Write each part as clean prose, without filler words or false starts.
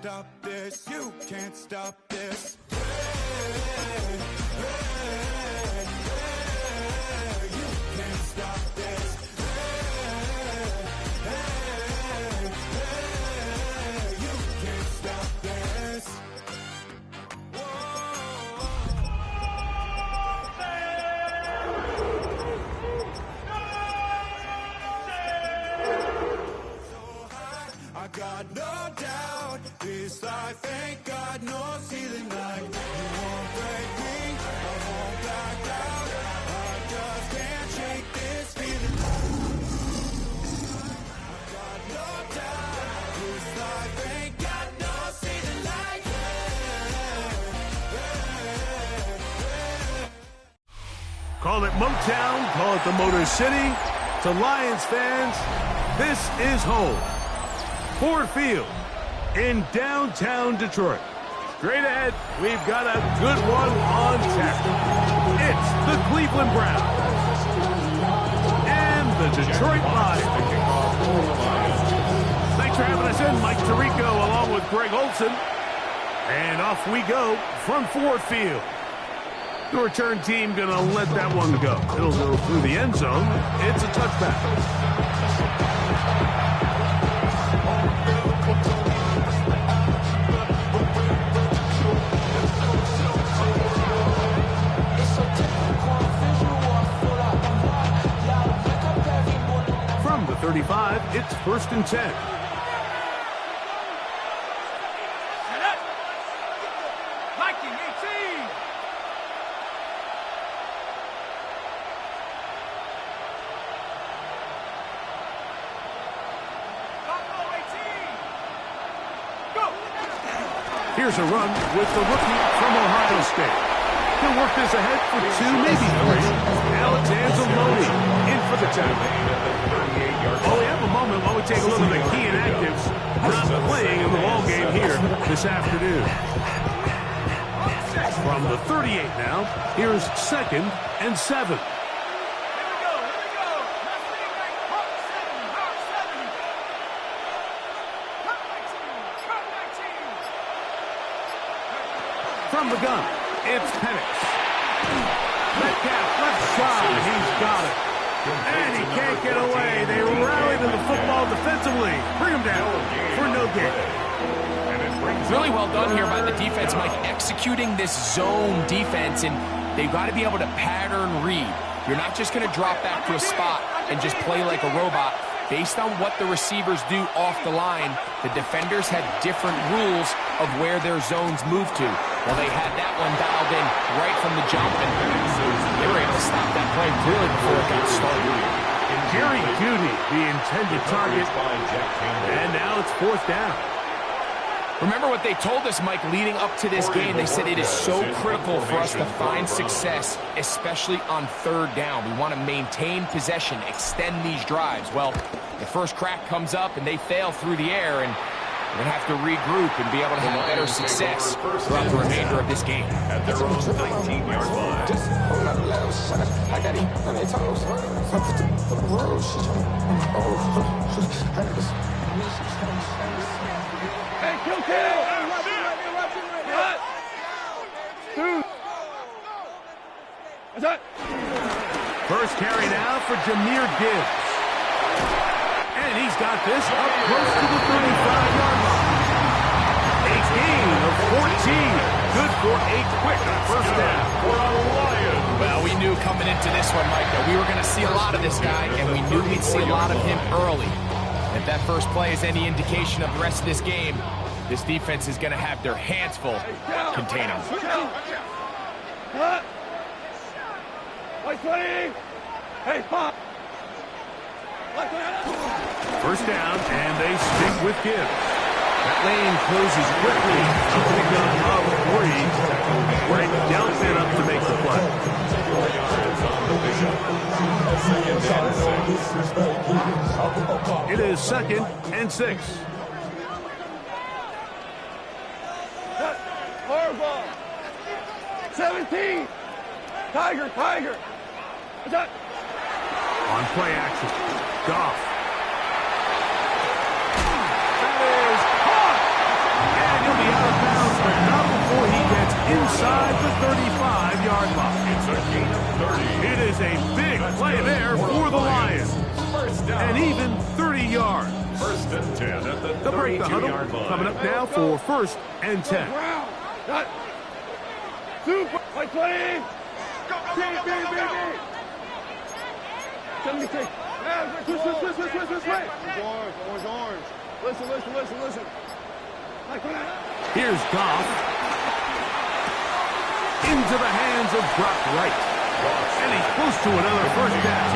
stop this, you can't stop this. You can't stop this. You can't stop this. I got no doubt, this life ain't got no ceiling like. You won't break me, I won't back out. I just can't shake this feeling. I got no doubt, this life ain't got no ceiling like. Call it Motown, call it the Motor City. To Lions fans, this is home. Ford Field in downtown Detroit. Straight ahead, we've got a good one on tap. It's the Cleveland Browns and the Detroit Lions. Thanks for having us in, Mike Tirico along with Greg Olson. And off we go from Ford Field. The return team going to let that one go. It'll go through the end zone. It's a touchback. From the 35, it's 1st and 10. Here's a run with the rookie from Ohio State. He'll work this ahead for 2, maybe 3. Alexander Loney in for the tackle. Well, we have a moment while we take a look at the key inactives not playing in the ball game here this afternoon. From the 38 now, here's 2nd and 7. From the gun, it's Penix. Metcalf, left side, he's got it. And he can't get away. They rally to the football defensively. Bring him down for no gain. Really well done here by the defense, Mike, executing this zone defense, and they've got to be able to pattern read. You're not just going to drop back to a spot and just play like a robot. Based on what the receivers do off the line, the defenders had different rules of where their zones move to. Well, they had that one dialed in right from the jump, and they were able to stop that play really before it got started. Jerry Jeudy, the intended target, and now it's 4th down. Remember what they told us, Mike, leading up to this game. They said it is so critical for us to find success, especially on 3rd down. We want to maintain possession, extend these drives. Well, the first crack comes up, and they fail through the air, and we're going to have to regroup and be able to have better success throughout the remainder of this game. At their own 19-yard line. Hey, kill! First carry now for Jahmyr Gibbs. And he's got this up close to the 35-yard line. A gain of 14. Good for a quick 1st down. Well, we knew coming into this one, Mike, that we were going to see a lot of this guy, and we knew we'd see a lot of him early. If that first play is any indication of the rest of this game, this defense is going to have their hands full containing him. Hey, Pop! 1st down, and they stick with Gibbs. That lane closes quickly. A pickup of 3. Frank Delphin up to make the play. It is 2nd and 6. Horrible! 17! Tiger! On play action, Goff. That is caught! And It is a big play there for the Lions. And even 30 yards. First and 10 at the They'll break the huddle. 32-yard line. Coming up now for first and 10. Cut. Super. Like 20. Go. 76. Twist. Orange. Listen. Like, come on. Here's Goff. Into the hands of Brock Wright. And he's close to another first down.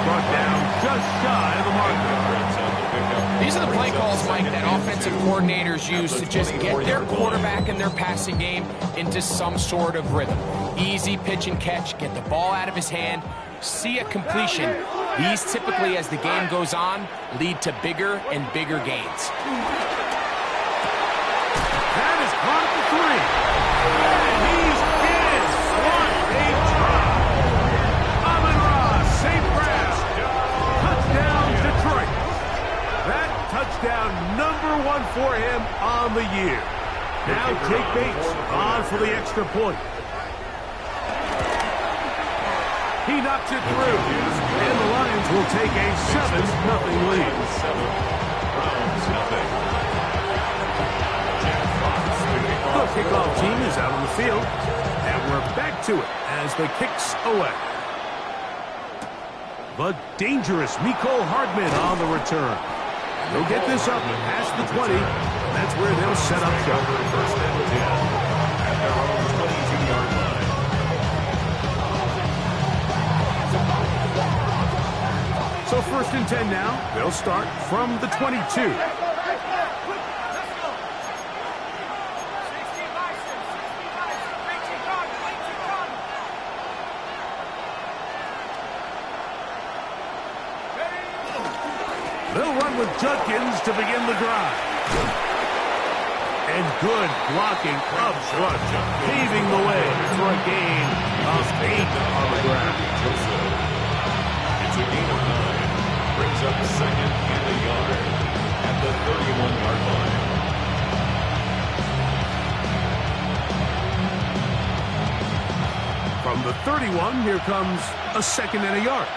Brought down just shy of the marker. These are the play calls, Mike, that offensive coordinators use to just get their quarterback and their passing game into some sort of rhythm. Easy pitch and catch, get the ball out of his hand, see a completion. These typically, as the game goes on, lead to bigger and bigger gains. That is caught at the 3. And he's in. What a drop. Amon-Ra, St. Brown. Touchdown, Detroit. That touchdown number 1 for him on the year. Now Jake Bates on for the extra point. He knocks it through. And the Lions will take a 7-0 lead. The kickoff team is out on the field. And we're back to it as the kick's away. The dangerous Mecole Hardman on the return. They'll get this up past the 20. That's where they'll set up shop. First and 10 at their own 22-yard line. So first and 10 now. They'll start from the 22. They'll run with Judkins to begin the drive. And good blocking up front, paving the way for a gain of 8 on the ground. It's a gain of 9. Brings up second and a yard at the 31-yard line. From the 31, here comes a second and a yard.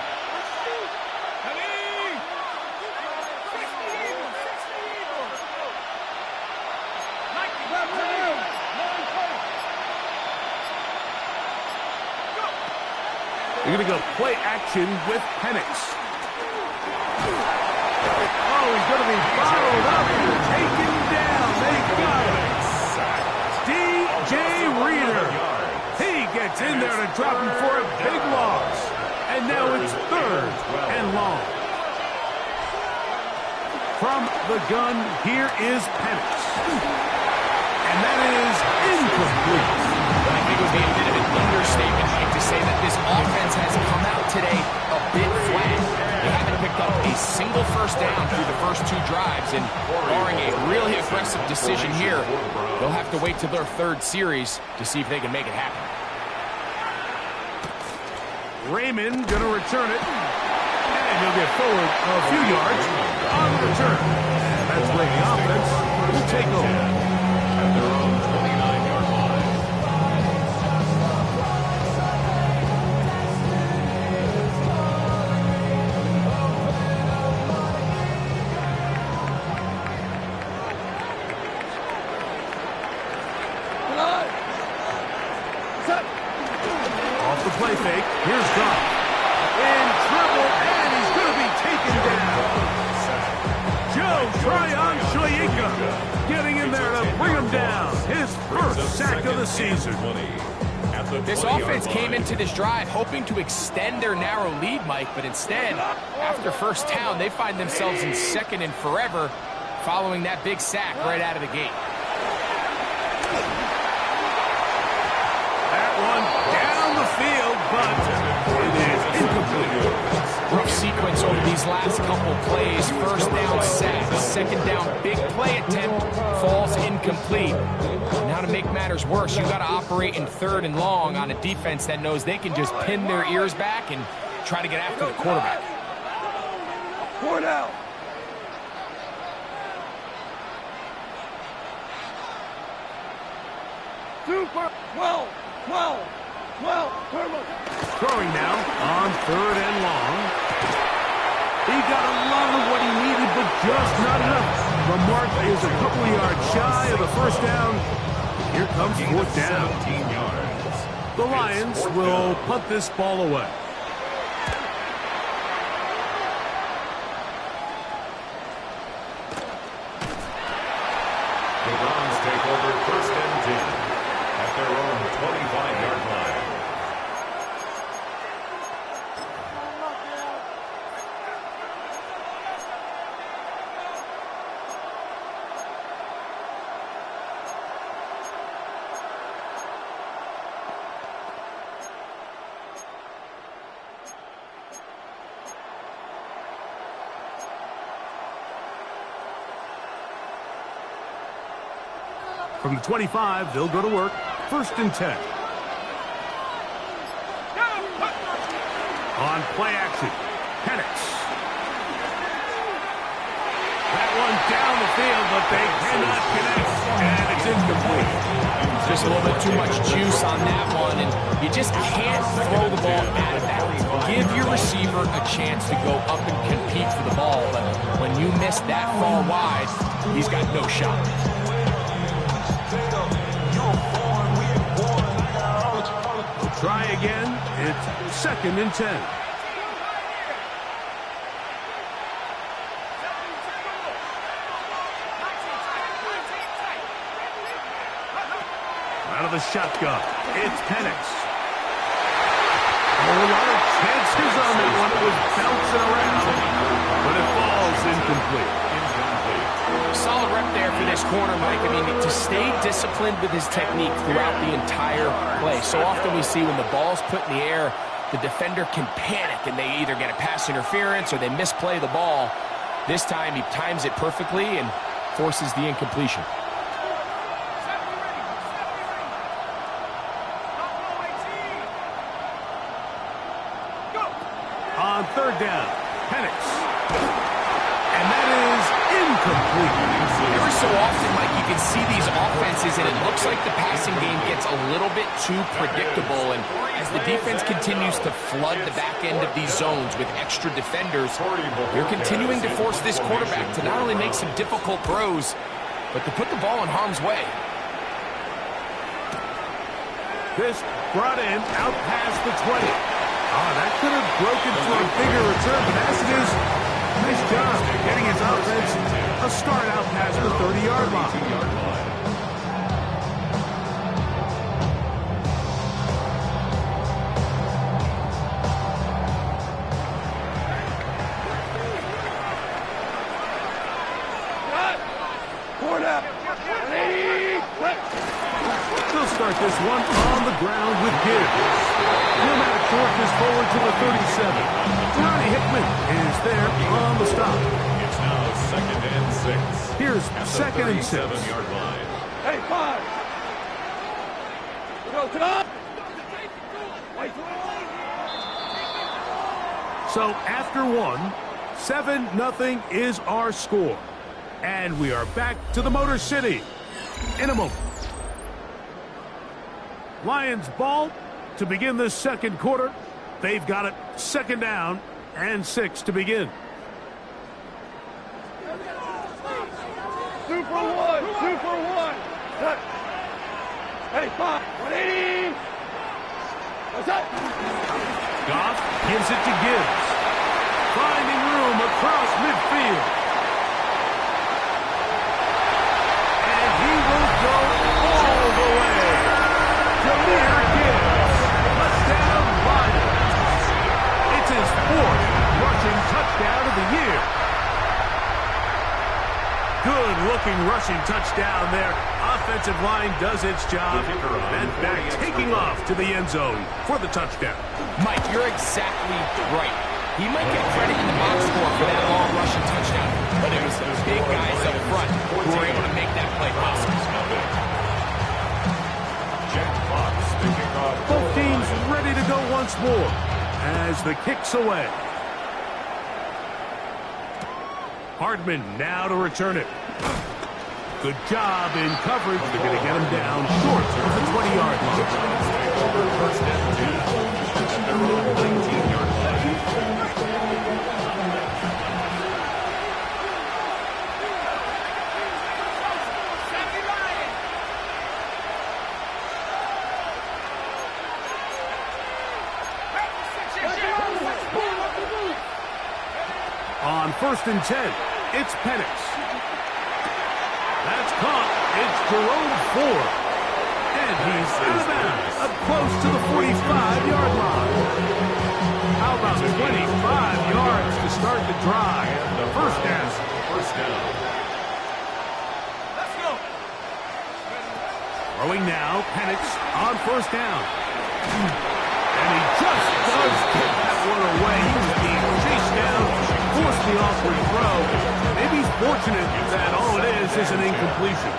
They're going to go play action with Penix. Oh, he's going to be followed up and taken down. They got him. DJ Reader. He gets in there to drop him for a big loss. And now it's third and long. From the gun, here is Penix. And that is incomplete. I think it would be a bit of an understatement, Mike, to say that this offense has come out today a bit flat. They haven't picked up a single first down through the first 2 drives, and barring a really aggressive decision here, they'll have to wait till their 3rd series to see if they can make it happen. Raymond going to return it. And he'll get forward a few yards on the return. And that's where the offense will take over. At their own 29-yard line. Off the play fake. Here's Goff. In trouble, and he's going to be taken down. Joe Tryon-Shoyinka getting in there to bring him down. His first sack of the season. This offense came into this drive hoping to extend their narrow lead, Mike, but instead, after first down, they find themselves in second and forever following that big sack right out of the gate. That one down the field, but it is incomplete. Rough sequence over these last couple plays. First down sack, second down big play attempt, falls incomplete. Now to make matters worse, you got to operate in 3rd and long on a defense that knows they can just pin their ears back and try to get after the quarterback. 4 down. Super 12. Throwing now on 3rd and long. He got a lot of what he needed, but just not enough. The mark is a couple of yards shy of the first down. Here comes 4th down. 17 yards. The Lions will punt this ball away. The Browns take over 1st and 10 at their own 25-yard line. From the 25, they'll go to work. 1st and 10. On play action, Penix. That one down the field, but they cannot connect, and it's incomplete. Just a little bit too much juice on that one, and you just can't throw the ball out of bounds. Give your receiver a chance to go up and compete for the ball, but when you miss that far wide, he's got no shot. Try again. It's 2nd and 10. Out of the shotgun, it's Penix. A lot of chances on that one. It was bouncing around, but it falls incomplete. Solid rep there for this corner, Mike. I mean, to stay disciplined with his technique throughout the entire play. So often we see when the ball's put in the air, the defender can panic and they either get a pass interference or they misplay the ball. This time he times it perfectly and forces the incompletion. On 3rd down, Penix. And that is incomplete. Every so often, Mike, you can see these offenses, and it looks like the passing game gets a little bit too predictable. And as the defense continues to flood the back end of these zones with extra defenders, you're continuing to force this quarterback to not only make some difficult throws, but to put the ball in harm's way. This brought in out past the 20. That could have broken for a bigger return, but as it is, nice job getting his offense a start out past the 30-yard line. They'll start this one on the ground with Gibbs. Nomadic short this forward to the 37. Ronnie Hickman is there on the stop. It's now 2nd and 6. Here's at 2nd and 6. 37-yard line. Hey, 5. Go, Tom. So after one, 7-0 is our score. And we are back to the Motor City in a moment. Lions ball to begin this second quarter. They've got it 2nd down and 6 to begin. 2 for 1. 2 for 1. Hey, 5. 180. What's that? Goff gives it to Gibbs. Finding room across midfield. And he will go all the way. Jameer Gibbs. Touchdown Lions. It's his 4th rushing touchdown of the year. Good-looking rushing touchdown there. Offensive line does its job. And back taking off to the end zone for the touchdown. Mike, you're exactly right. He might get credit in the box score for that long rushing touchdown, but it was those big guys up front who were able to make that play possible. Both teams ready to go once more as the kick's away. Hardman now to return it. Good job in coverage. They're going to get him down short of the 20-yard line. First and 10 at their own 19-yard line. On 1st and 10, it's Penix. That's caught. It's Jerome Ford. And he's out of bounds, up close to the 45-yard line. How about 25 yards to start the drive? The first down. First down. Let's go. Throwing now, Penix on 1st down. And he just does get that one away. He was being chased down, forced the awkward throw. Maybe he's fortunate that all it is an incompletion.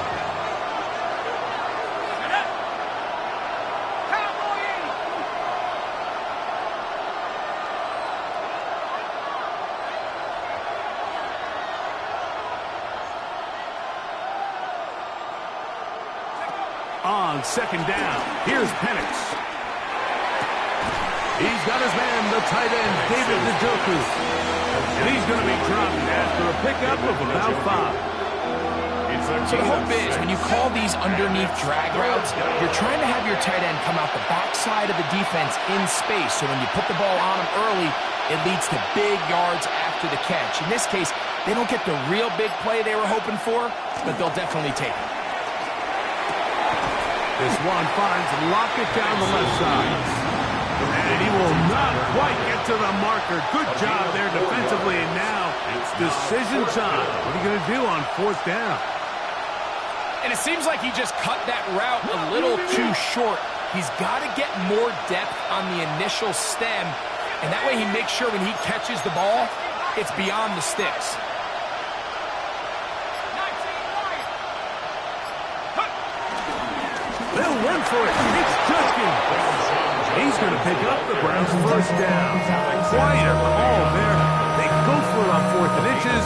On 2nd down, here's Penix. He's got his man, the tight end, David Njoku. And he's going to be dropped after a pickup of about 5. So the hope is, when you call these underneath drag routes, you're trying to have your tight end come out the backside of the defense in space. So when you put the ball on him early, it leads to big yards after the catch. In this case, they don't get the real big play they were hoping for, but they'll definitely take it. This one finds Lockett down the left side. And he will not quite get to the marker. Good job there defensively. And now it's decision time. What are you going to do on 4th down? And it seems like he just cut that route a little too short. He's got to get more depth on the initial stem. And that way he makes sure when he catches the ball, it's beyond the sticks. They'll run for it. It's Judkins. He's going to pick up the Browns' 1st down. Quite a call there. They go for it on 4th and inches,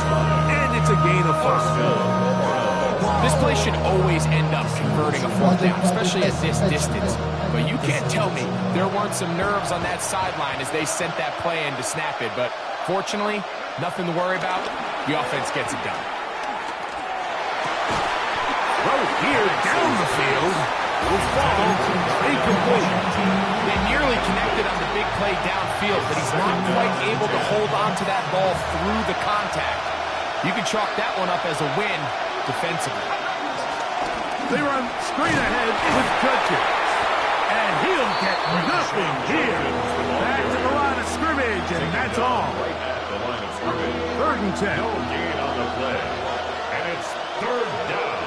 and it's a gain of 5. This play should always end up converting a 4th down, especially at this distance. But you can't tell me there weren't some nerves on that sideline as they sent that play in to snap it. But fortunately, nothing to worry about. The offense gets it done. Right here down the field. Will fall incomplete. They nearly connected on the big play downfield, but he's not quite able to hold on to that ball through the contact. You can chalk that one up as a win defensively. They run straight ahead with Judkins. And he'll get nothing here. Back to the line of scrimmage, and that's all. Right at the line of scrimmage. 3rd and 10. No gain on the play. And it's 3rd down.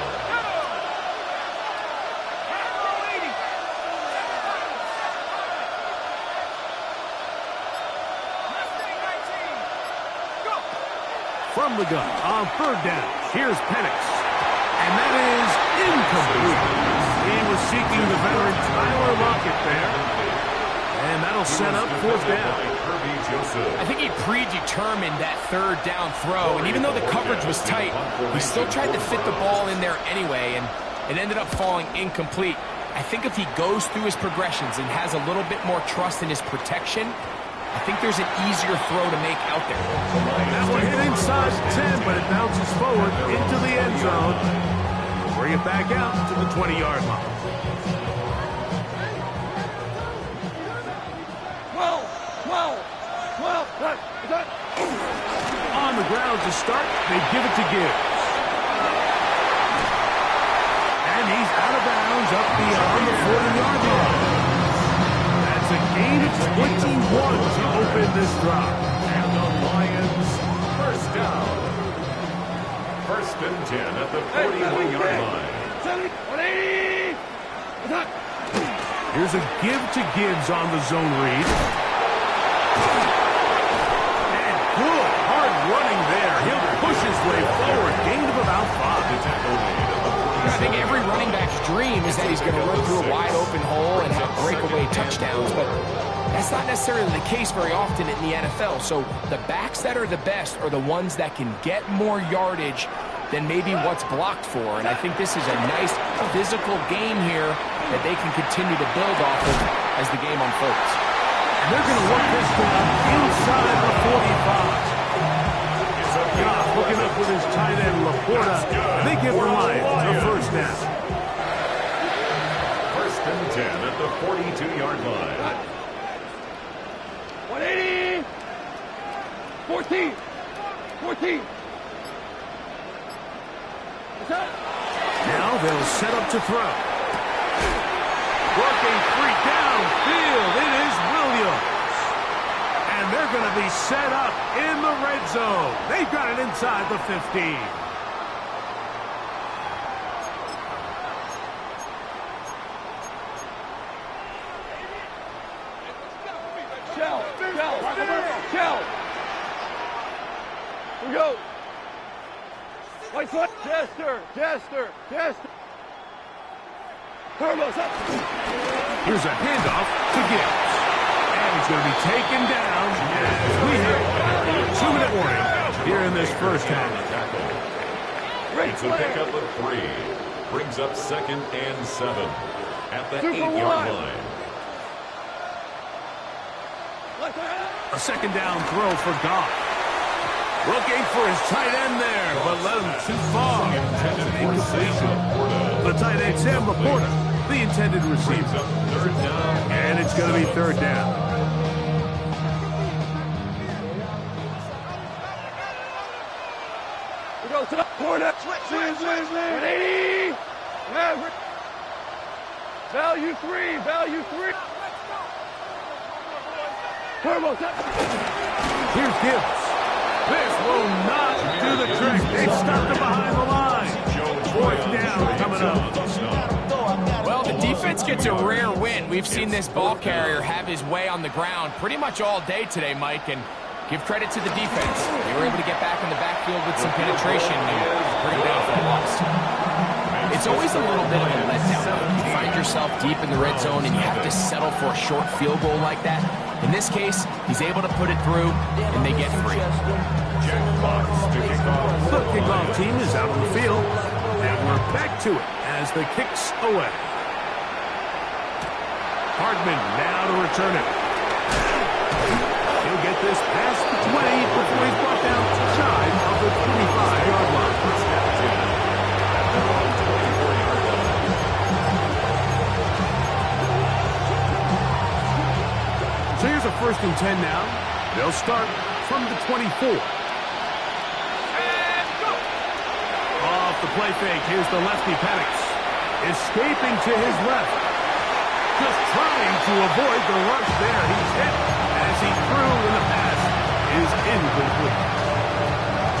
From the gun on 3rd down, here's Penix. And that is incomplete. He was seeking the veteran Tyler Lockett there. And that'll set up 4th down. I think he predetermined that 3rd down throw. And even though the coverage was tight, he still tried to fit the ball in there anyway. And it ended up falling incomplete. I think if he goes through his progressions and has a little bit more trust in his protection, I think there's an easier throw to make out there. That one hit inside 10, but it bounces forward into the end zone. Bring it back out to the 20-yard line. On the ground to start, they give it to Gibbs. And he's out of bounds up beyond the 40-yard line. A gain of 21 to open this drive. And the Lions 1st down. 1st and 10 at the 41-yard line. Here's a give to Gibbs on the zone read. And good hard running there. He'll push his way forward. Gain of about 5. I think every running back's dream is that he's going to run through a wide open hole and have breakaway touchdowns, but that's not necessarily the case very often in the NFL. So the backs that are the best are the ones that can get more yardage than maybe what's blocked for. And I think this is a nice physical game here that they can continue to build off of as the game unfolds. And they're going to work this down inside the 45. Goff hooking up with his tight end, Laporta. They give the Lions a first down. First and 10 at the 42-yard line. 180. 14. 14. Now they'll set up to throw. Working free downfield. It is Williams. And they're going to be set up in the red zone. They've got it inside the 15. Shell. Here we go. Right foot. Jester. Turbo's up. Here's a handoff to Gibbs. And he's going to be taken down as we have 2-minute warning here in this first half. It's a pickup of 3. Brings up 2nd and 7 at the 8-yard line. A second down throw for Goff. Looking for his tight end there, but led him too far. Incompletion. The tight end, Sam Laporta, the intended receiver. And it's going to be third down. We go to the corner. Switch. 180. Value 3. Turbo's up. Here's Gibbs. This will not do the trick. They've stopped him behind the line. Fourth down coming up. Well, the defense gets a rare win. We've seen this ball carrier have his way on the ground pretty much all day today, Mike, and give credit to the defense. They were able to get back in the backfield with some penetration and bring him down for a loss. It's always a little bit of a letdown. You find yourself deep in the red zone and you have to settle for a short field goal like that. In this case, he's able to put it through, and they get free. The kickoff team is out on the field, and we're back to it as the kick's away. Hardman now to return it. He'll get this past the 20 before he's brought down shy of the 25-yard line. So here's a 1st and 10 now. They'll start from the 24. Off the play fake, here's the lefty Penix. Escaping to his left. Just trying to avoid the rush there. He's hit as he threw in the pass is incomplete.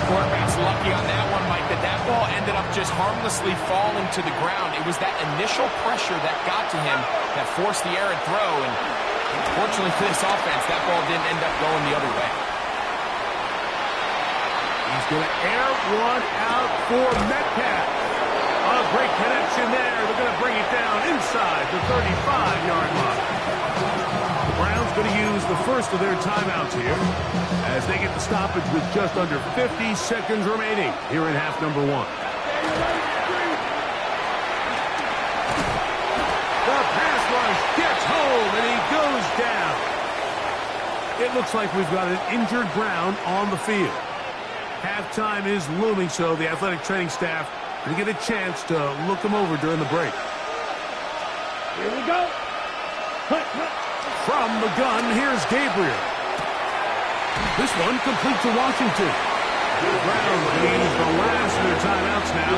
Quarterback's lucky on that one, Mike, that ball ended up just harmlessly falling to the ground. It was that initial pressure that got to him that forced the errant throw, and fortunately for this offense, that ball didn't end up going the other way. He's going to air one out for Metcalf. A great connection there. They're going to bring it down inside the 35-yard line. The Browns going to use the first of their timeouts here as they get the stoppage with just under 50 seconds remaining here in half number 1. The pass rush gets home, and he goes down. It looks like we've got an injured Brown on the field. Halftime is looming, so the athletic training staff will get a chance to look him over during the break. Here we go. From the gun, here's Gabriel. This one complete to Washington. The Browns use the last of their timeouts now.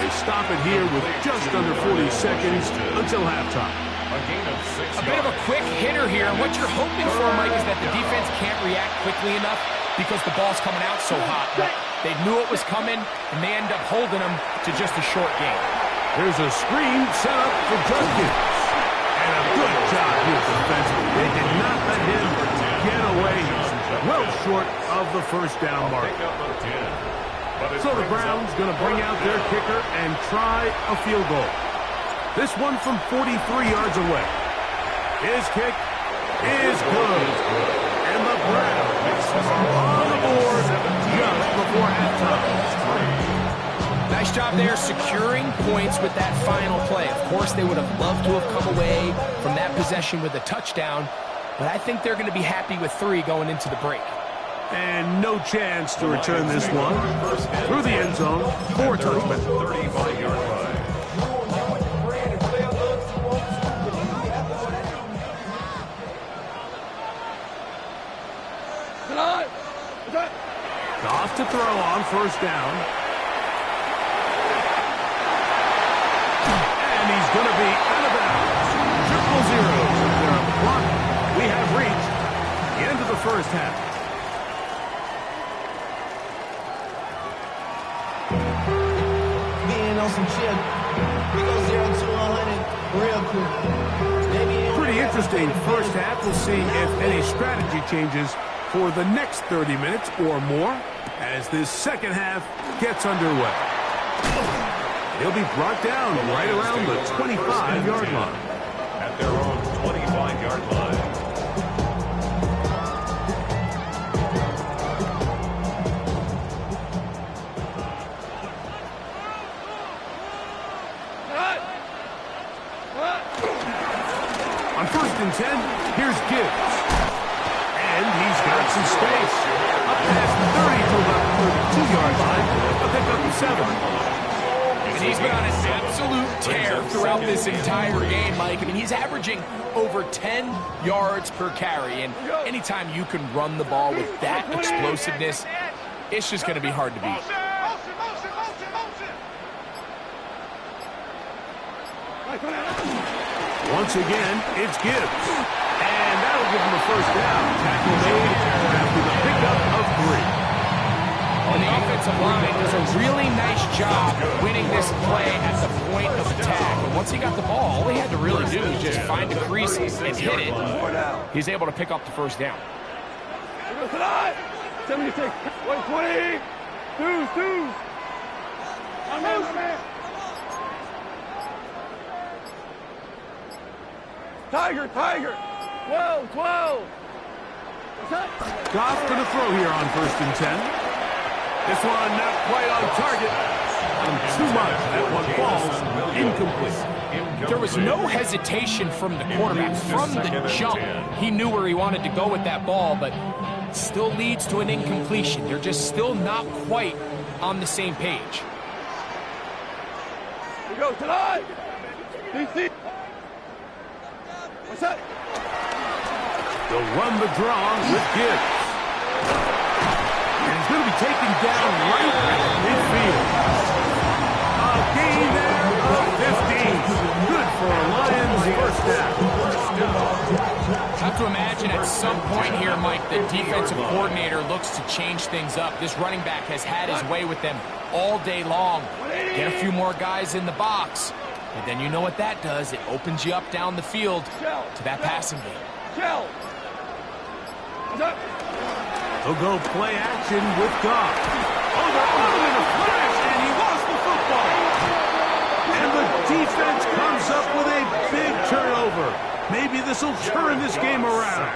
They stop it here with just under 40 seconds until halftime. A bit of a quick hitter here, and what you're hoping for, Mike, is that the defense can't react quickly enough because the ball's coming out so hot. But they knew it was coming, and they end up holding them to just a short game. Here's a screen set up for Judkins. And a good job here defensively. They did not let him get away. Well short of the first down mark. So the Browns going to bring out their kicker and try a field goal. This one from 43 yards away. His kick is good. And the Browns on the board just before halftime. Nice job there securing points with that final play. Of course, they would have loved to have come away from that possession with a touchdown, but I think they're going to be happy with 3 going into the break. And no chance to return this one through the end zone for a touchdown. 35-yard line. Goff to throw on first down. And he's going to be out of bounds. 0-0 there on the clock. We have reached the end of the first half. Being on some shit. We go 0 to 100 real quick. Pretty interesting first half. We'll see if any strategy changes for the next 30 minutes or more as this second half gets underway. He'll be brought down right around the 25-yard line. At their own 25-yard line. On 1st and 10, here's Gibbs. And he's got some space. Up past the 30 to about the 32-yard line. A pick up of 7. And he's been on an absolute tear throughout this entire game, Mike. I mean, he's averaging over 10 yards per carry. And anytime you can run the ball with that explosiveness, it's just going to be hard to beat. Once again, it's Gibbs. And that'll give him a first down. Tackle made after the pickup of 3. And the offensive line does a really nice job winning this play at the point of attack. And once he got the ball, all he had to really do was just find a crease and hit it. He's able to pick up the first down. 76, 120, 2. Tiger, 12. Goff going to throw here on 1st and 10. This one not quite on target. Too much. That one falls incomplete. There was no hesitation from the quarterback. From the jump, he knew where he wanted to go with that ball, but still leads to an incompletion. They're just still not quite on the same page. We go tonight. DC. What's that? They'll run the draw with Gibbs. And he's going to be taken down right at midfield. A gain there of 15. Good for a Lions first down. I have to imagine at some point here, Mike, the defensive coordinator looks to change things up. This running back has had his way with them all day long. Get a few more guys in the box. And then you know what that does. It opens you up down the field to that passing game. He'll go play action with Goff. Oh, they're on him in a flash, and he lost the football. And the defense comes up with a big turnover. Maybe this will turn this game around.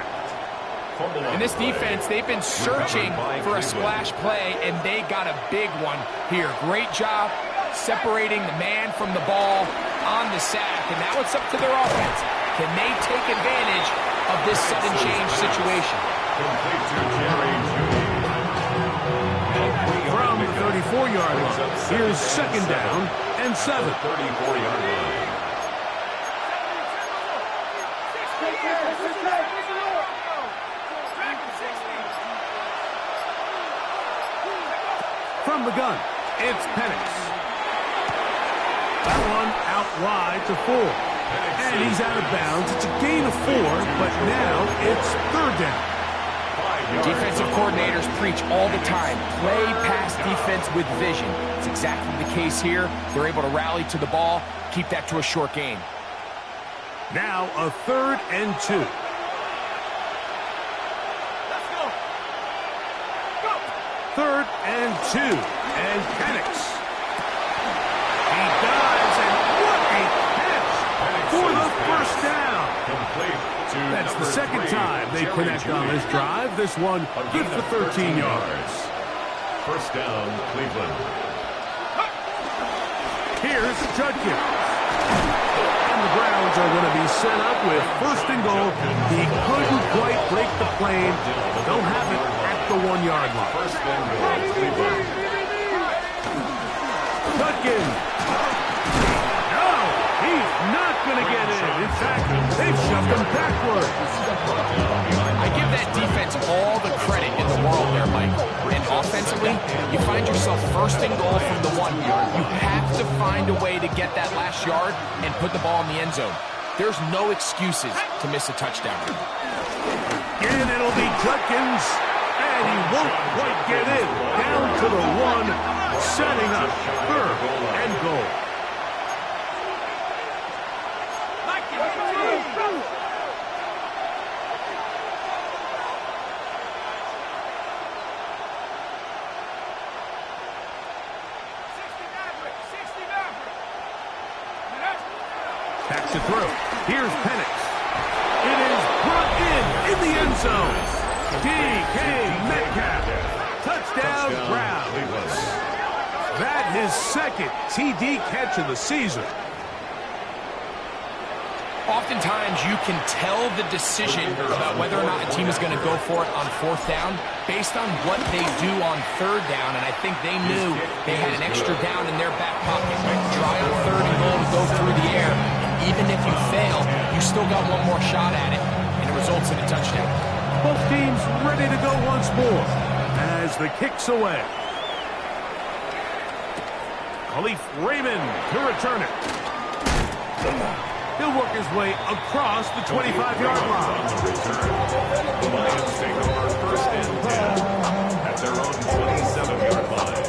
In this defense, they've been searching for a splash play, and they got a big one here. Great job separating the man from the ball on the sack. And now it's up to their offense. Can they take advantage of this sudden change situation? From the 34-yard line, here's 2nd down and 7. 34-yard line. From the gun, it's Penix. That one out wide to 4. And he's out of bounds. It's a gain of 4, but now it's 3rd down. Defensive coordinators preach all the time, play pass defense with vision. It's exactly the case here. They're able to rally to the ball, keep that to a short gain. Now a 3rd and 2. Let's go. Go. 3rd and 2. And Penix. He dives, and what a catch for the first down. That's the 2nd time they connect on this drive. This one good for 13 yards. First down, Cleveland. Here's Judkins. And the Browns are going to be set up with first and goal. He couldn't quite break the plane. They'll have it at the 1-yard line. First and goal, Cleveland. Judkins. No, he's not going to get in. In fact, they've shoved him backwards. I give that defense all the credit in the world there, Mike. And offensively, you find yourself first and goal from the 1. You have to find a way to get that last yard and put the ball in the end zone. There's no excuses to miss a touchdown. And it'll be Judkins. And he won't quite get in. Down to the 1, setting up third and goal. Backs it through. Here's Penix. It is brought in the end zone. D.K. Metcalf. Touchdown, Browns. That his second TD catch of the season. Oftentimes, you can tell the decision about whether or not a team is going to go for it on 4th down based on what they do on 3rd down, and I think they knew they had an extra down in their back pocket. Try on 3rd and goal to go through the air. Even if you fail, you still got one more shot at it, and it results in a touchdown. Both teams ready to go once more as the kick's away. Khalif Raymond to return it. He'll work his way across the 25-yard line. The Lions take over first and 10 at their own 27-yard line.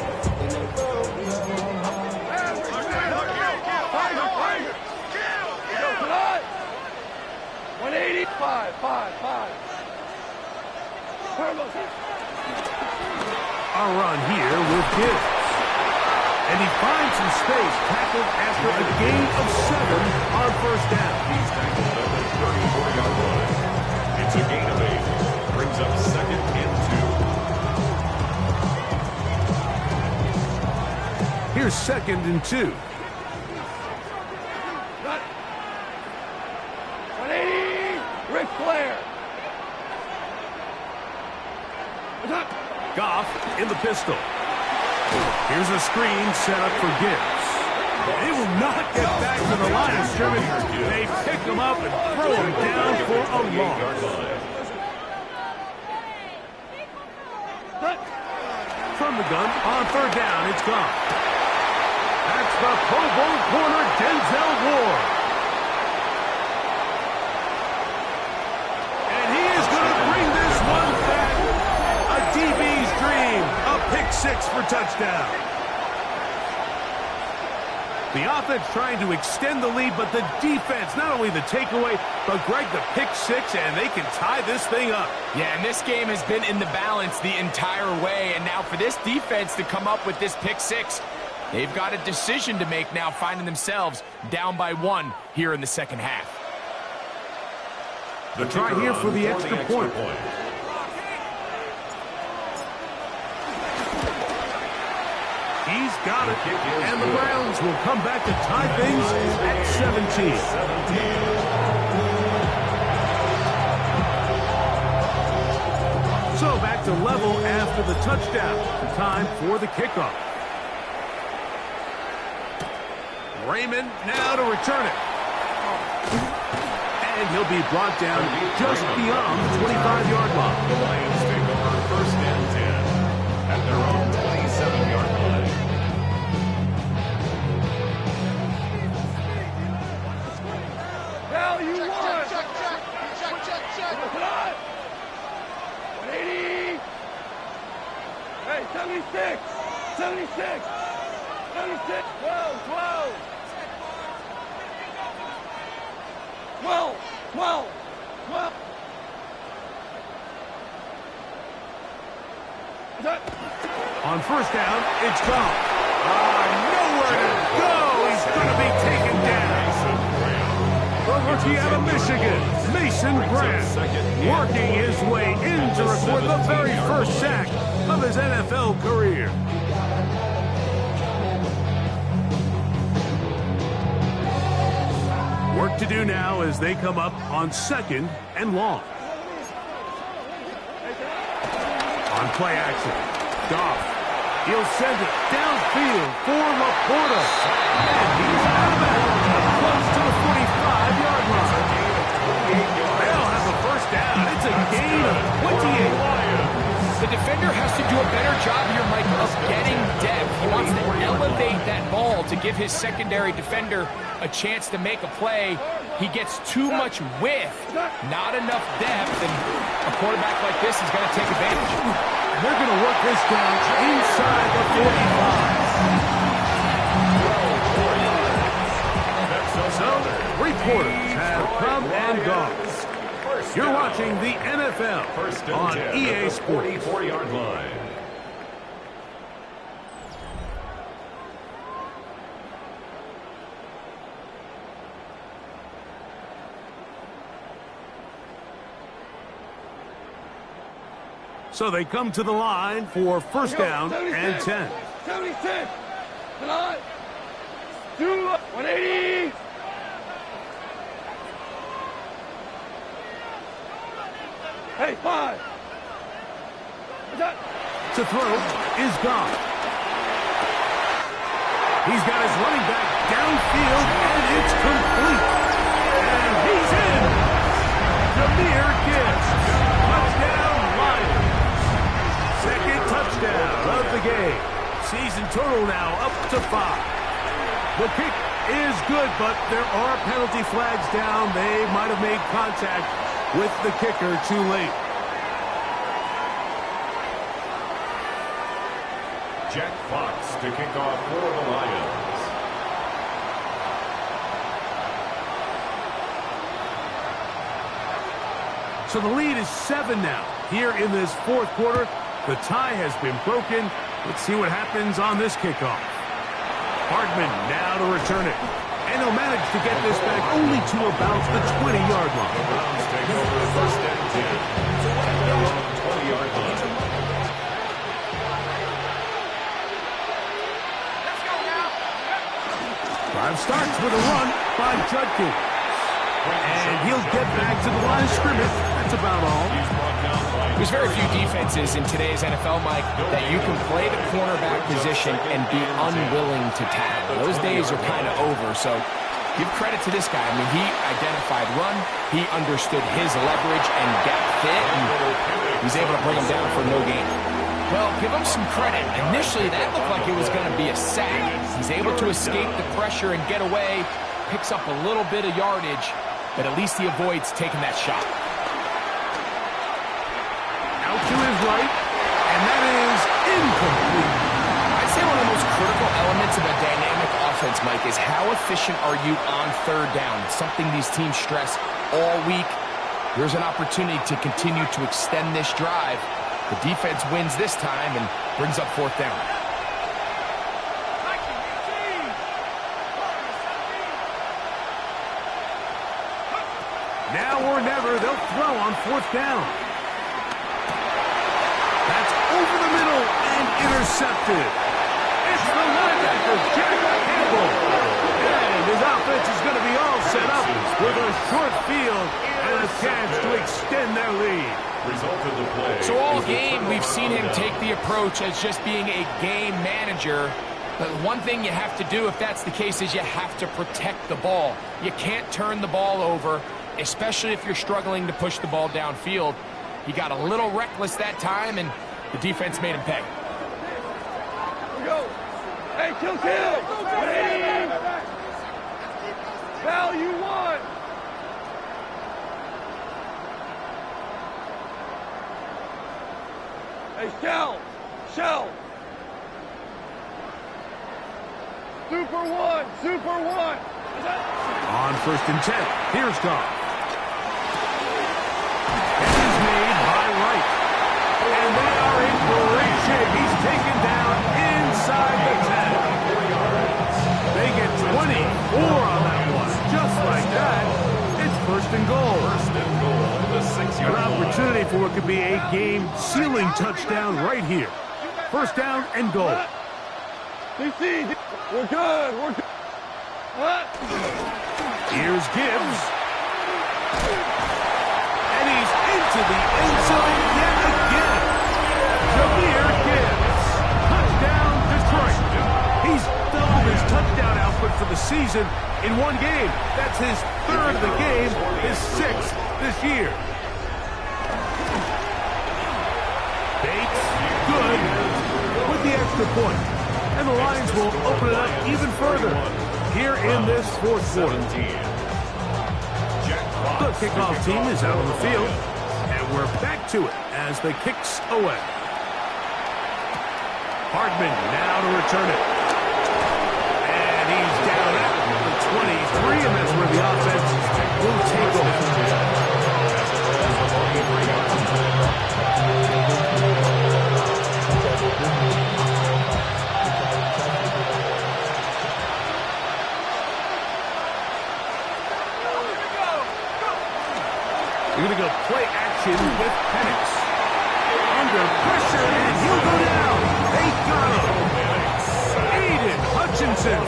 A run here with Gibbs. And he finds some space, tackled after a gain of 7 on first down. He's tackled at the 34-yard line. It's a gain of 8. Brings up second and 2. Here's second and 2. 180, Ric Flair. Goff in the pistol. Here's a screen set up for Gibbs. They will not get back to the line of scrimmage. They pick him up and throw him down for a loss. From the gun, on 3rd down, it's gone. That's the Pro Bowl corner, Denzel Ward. And he is going to bring this one back. A DB's dream. A pick 6 for touchdown. The offense trying to extend the lead, but the defense, not only the takeaway, but Greg, the pick 6, and they can tie this thing up. Yeah, and this game has been in the balance the entire way, and now for this defense to come up with this pick 6, they've got a decision to make now, finding themselves down by 1 here in the second half. The try here for the extra point. He's got it, and the Browns will come back to tie things at 17. So back to level after the touchdown. Time for the kickoff. Raymond now to return it. And he'll be brought down just beyond the 25-yard line. The Lions take over first and 10 at their own 27-yard line. Now you won. Check. 180. Hey, 76. 12. On first down, it's gone. Nowhere to go. He's going to be taken down. The rookie out of Michigan, Mason Graham, working his way in to record the very first sack of his NFL career. to do now as they come up on 2nd and long. On play action, Goff. He'll send it downfield for Laporta. And he's out of bounds, close to the 45-yard line. They'll have the first down. It's a gain of 28. The defender has to do a better job here, Mike, of getting depth. He wants to elevate that ball to give his secondary defender a chance to make a play. He gets too much width, not enough depth, and a quarterback like this is going to take advantage. They're going to work this down inside the 45. So, reporters have come and gone. You're watching the NFL on EA Sports. 44-yard line. So they come to the line for first down and 10. 76. Tonight. 180. Hey, 5. To throw is gone. He's got his running back downfield, and it's complete. And he's in. Jahmyr Gibbs. Touchdown, Lions. Second touchdown of the game. Season total now up to 5. The kick is good, but there are penalty flags down. They might have made contact with the kicker too late. Jack Fox to kick off for the Lions. So the lead is 7 now. Here in this fourth quarter, the tie has been broken. Let's see what happens on this kickoff. Hardman now to return it. And he'll manage to get this back only to about the 20-yard line. The Browns take over first and 10. Their own 20-yard line. Drive starts with a run by Judkins. And he'll get back to the line of scrimmage. That's about all. There's very few defenses in today's NFL, Mike, that you can play the cornerback position and be unwilling to tackle. Those days are kind of over, so give credit to this guy. I mean, he identified run, he understood his leverage and gap fit, and he's able to bring him down for no gain. Well, give him some credit. Initially, that looked like it was going to be a sack. He's able to escape the pressure and get away, picks up a little bit of yardage, but at least he avoids taking that shot. Out to his right, and that is incomplete. I'd say one of the most critical elements of a dynamic offense, Mike, is how efficient are you on third down? It's something these teams stress all week. There's an opportunity to continue to extend this drive. The defense wins this time and brings up fourth down. Now or never, they'll throw on fourth down. That's over the middle and intercepted. It's the linebacker, Jack Campbell. And his offense is going to be all set up with a short field and a chance to extend their lead. Result of the play. So all game, we've seen him take the approach as just being a game manager. But one thing you have to do, if that's the case, is you have to protect the ball. You can't turn the ball over, especially if you're struggling to push the ball downfield. He got a little reckless that time, and the defense made him pay. Go. Hey, kill. Val, you won. Hey, Shell. Super one. On first and 10, here's Goff. And he's made by Wright. And they are in great shape. He's taken down inside the 10. They get 24 on that one. Just like that, it's first and goal. The 6-yard An line. opportunity for what could be a game-sealing touchdown right here. First down and goal. DC, we're good. What? Here's Gibbs. And he's into the end zone yet again. Jameer Gibbs. Touchdown, Detroit. He's doubled his touchdown output for the season in one game. That's his third of the game, his sixth this year. Bates, good, with the extra point. And the Lions will open it up even further here in this fourth quarter. The kickoff team is out on the field, and we're back to it as the kicks away. Hardman now to return it. And he's down at the 23, and that's where the offense will take over. You're going to go play action with Penix. Under pressure, and he'll go down. They got him. Aiden Hutchinson.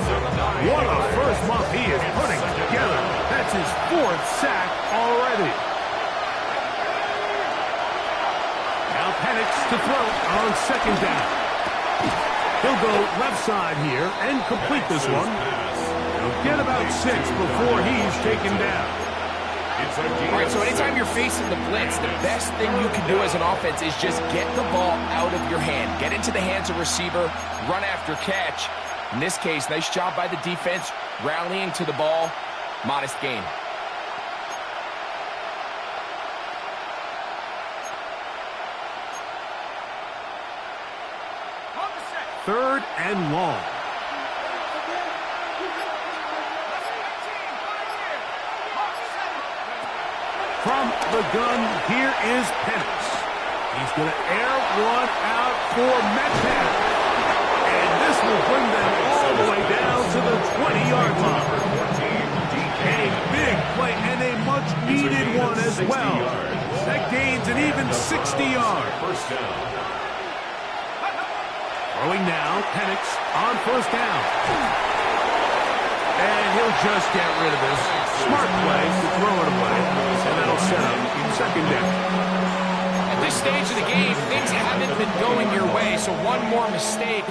What a first month he is putting together. That's his fourth sack already. Now Penix to throw on second down. He'll go left side here and complete this one. He'll get about 6 before he's taken down. All right, so anytime you're facing the blitz, the best thing you can do as an offense is just get the ball out of your hand. Get into the hands of receiver, run after catch. In this case, nice job by the defense, rallying to the ball. Modest gain. Third and long. From the gun, here is Penix. He's going to air one out for Metcalf. And this will bring them all the way down to the 20-yard line. A big play and a much-needed one as well. That gains an even 60 yards. Throwing now, Penix on first down. And he'll just get rid of this. Smart play to throw it away. And that'll set up second down. At this stage of the game, things haven't been going your way, so one more mistake,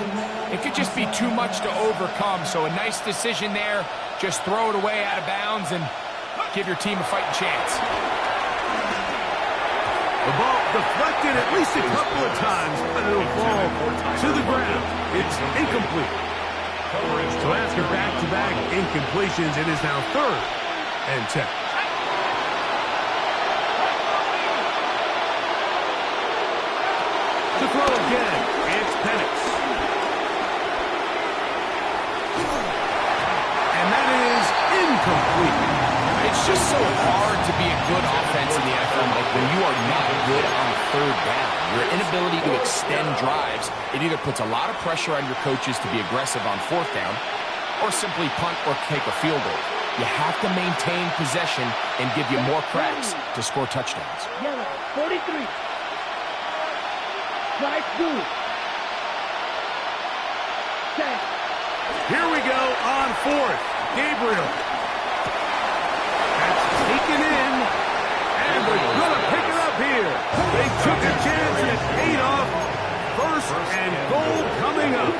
it could just be too much to overcome. So a nice decision there. Just throw it away out of bounds and give your team a fighting chance. The ball deflected at least a couple of times, and it'll fall to the ground. It's incomplete. So after back-to-back incompletions, it is now 3rd and 10. To throw again, it's Penix. And that is incomplete. It's just so hard to be a good offense in the NFL, Mike, when you are not good on third down. Your inability to extend drives, it either puts a lot of pressure on your coaches to be aggressive on fourth down or simply punt or take a field goal. You have to maintain possession and give you more cracks to score touchdowns. Yellow, 43. Nice move. Here we go on 4th. Gabriel. That's taken in. And they're going to pick it up here. They took a chance and it paid off. 1st and goal coming up.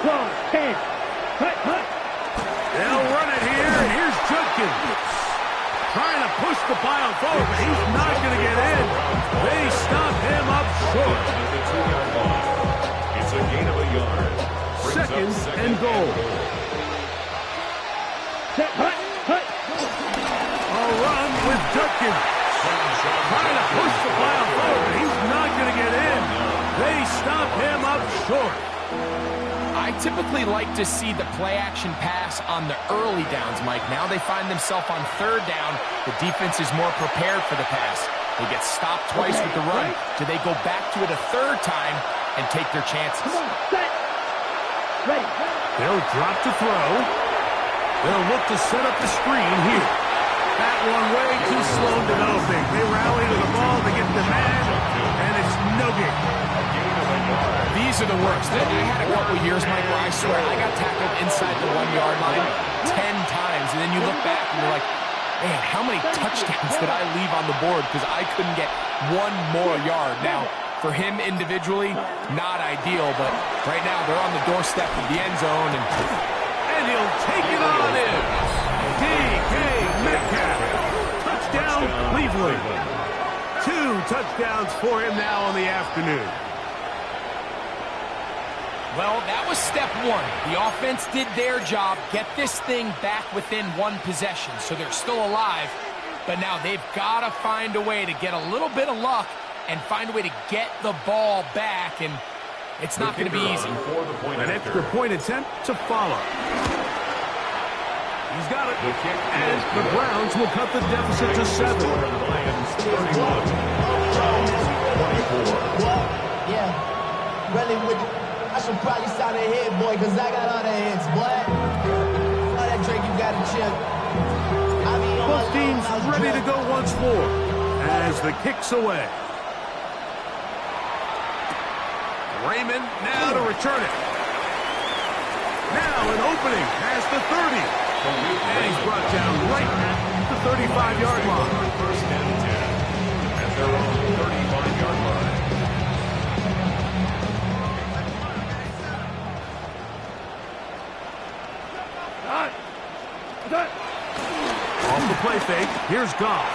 12, 10. Hut. They'll run it here. Here's Judkins. Trying to push the pile forward, but he's not going to get in. They stop him up short. It's a gain of a yard. 2nd and goal. Hut. A run with Judkins. Trying to push the pile forward, but he's not going to get in. They stop him up short. I typically like to see the play-action pass on the early downs, Mike. Now they find themselves on 3rd down. The defense is more prepared for the pass. They get stopped twice with the run. Do they go back to it a 3rd time and take their chances? Come on, set. Ready. They'll drop to throw. They'll look to set up the screen here. That one way too slow developing. They rally to the ball to get the man, and it's no game. These are the worst. I had a couple of years, Mike, where I swear I got tackled inside the 1-yard line and then you look back and you're like, man, how many touchdowns did I leave on the board because I couldn't get one more yard? Now, for him individually, not ideal, but right now they're on the doorstep of the end zone, and he'll take it on in. DK Metcalf. Touchdown, Cleveland. 2 touchdowns for him now on the afternoon. Well, that was step 1. The offense did their job, get this thing back within 1 possession, so they're still alive. But now they've got to find a way to get a little bit of luck and find a way to get the ball back, and it's not going to be easy. An extra point attempt to follow. He's got it, and the Browns will cut the deficit to 7. Yeah, really with I should probably sign a hit, boy, because I got all the hits, boy. All that drink you got to chill. Both teams ready to go once more as the kick's away. Raymond now to return it. Now an opening past the 30. And he's brought down right at the 35-yard line. First and 10 at their own 35-yard line. Off the play fake, here's Goff.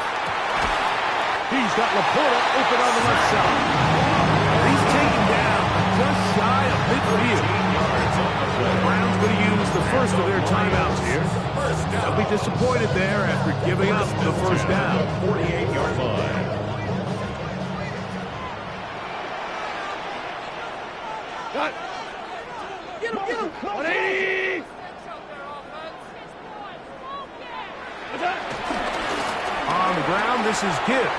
He's got Laporta open on the left side. He's taken down just shy of midfield. The Browns going to use the first of their timeouts here. They'll be disappointed there after giving up the first down. 48-yard line. Get him! 180! On the ground, this is Gibbs.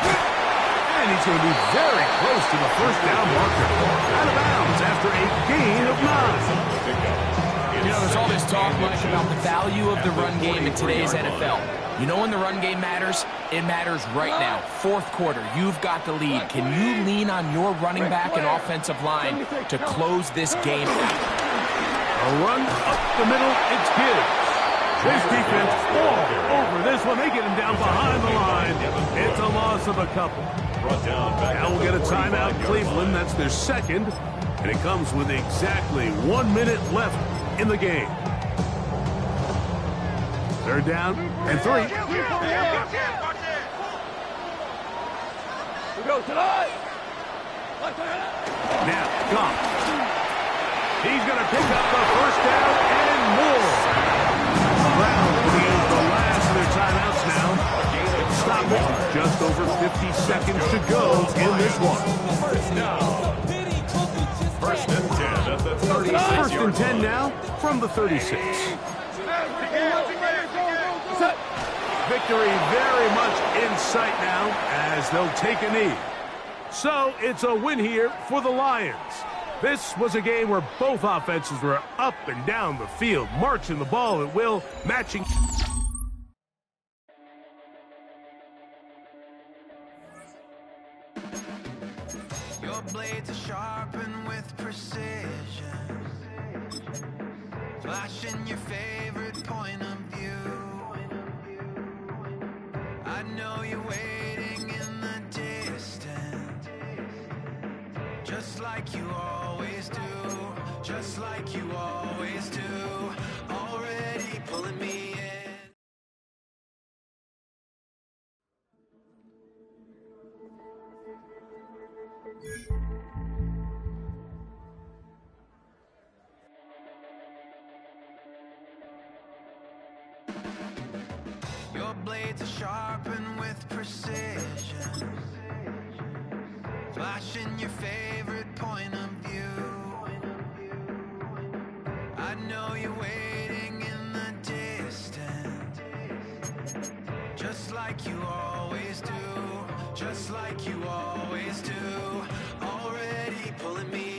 And he's going to be very close to the first down marker. Out of bounds after a gain of 9. You know, there's all this talk, Mike, about the value of the run game in today's NFL. You know when the run game matters? It matters right now. 4th quarter, you've got the lead. Can you lean on your running back and offensive line to close this game out? A run up the middle, it's Gibbs. This defense all over this one. They get him down behind the line. It's a loss of a couple. Now we'll get a timeout, Cleveland. That's their second. And it comes with exactly 1 minute left in the game. 3rd down and 3. Now, Goff. He's going to pick up the first down and more. Browns will use the last of their timeouts now. Stop it. Just over 50 seconds to go in this one. First and 10 at the 36. First and 10 now from the 36. Victory very much in sight now as they'll take a knee. So it's a win here for the Lions. This was a game where both offenses were up and down the field, marching the ball at will, matching. Your blades are sharpened with precision, flashing your favorite point of view. I know you're waiting in the distance, just like you always do, just like you always do, already pulling me in. Your blades are sharpened with precision, flashing your favorite point of view. I know you're waiting in the distance, just like you always do, just like you always do, already pulling me